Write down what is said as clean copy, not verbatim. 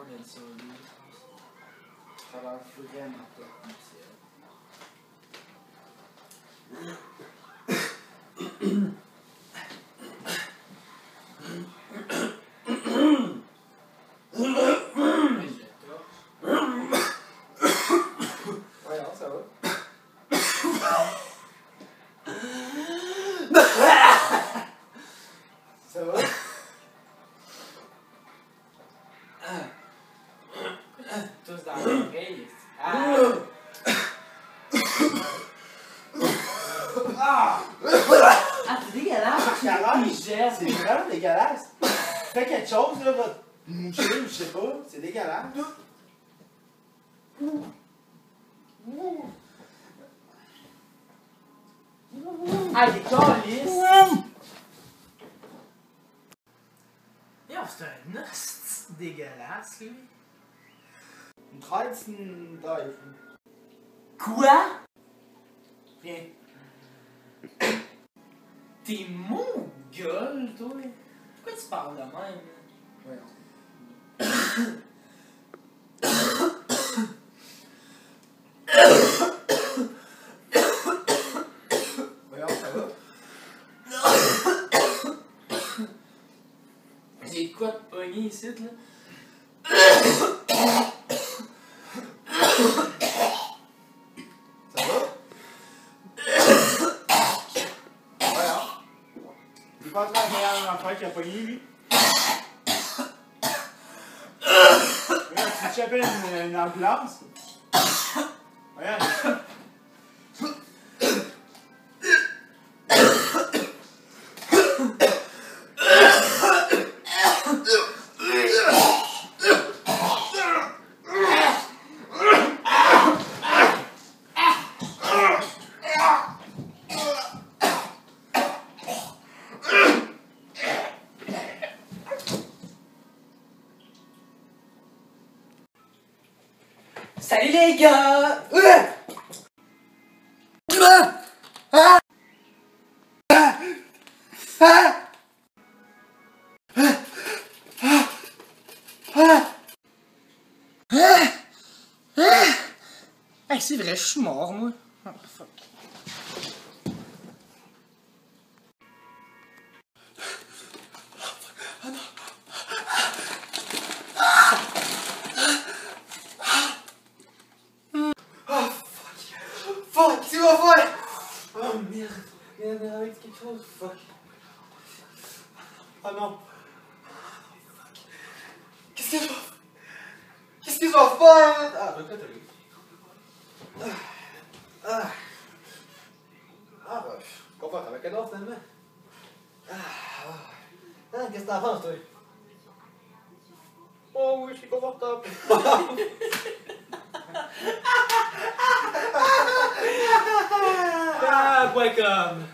a dit ça au début. Ça a l'air vraiment plate comme ciel. Voyons, ça va. Ça va? Tous dans l'oreille. Ah! Ah, c'est dégueulasse! C'est vraiment dégueulasse. Fais quelque chose, là, va te moucher ou je sais pas. C'est dégueulasse. Ah, il est calisse! Yo, c'est un hostie dégueulasse, lui. Une traite, c'est une taille. Quoi? Rien. T'es mon gueule, toi? Pourquoi tu parles de même? Voyons. Voyons, ça va? J'ai quoi de pogné ici, là? Ça va? Voyons. Je pense que c'est un affaire qui a pogné, lui. Regarde, tu t'appelles une ambulance? Regarde. Salut les gars! Hey, c'est vrai, je suis mort, moi. Oh, fuck. Fuck, tu vas faire! Oh merde. Merde, avec quelque chose. Fuck. Oh non. Qu'est-ce que je vais faire? Qu'est-ce que je vais faire? Ah, donc là, t'as vu. Je suis confortable avec un autre finalement. Qu'est-ce que t'en penses, toi? Oh oui, je suis confortable. Ah, point com.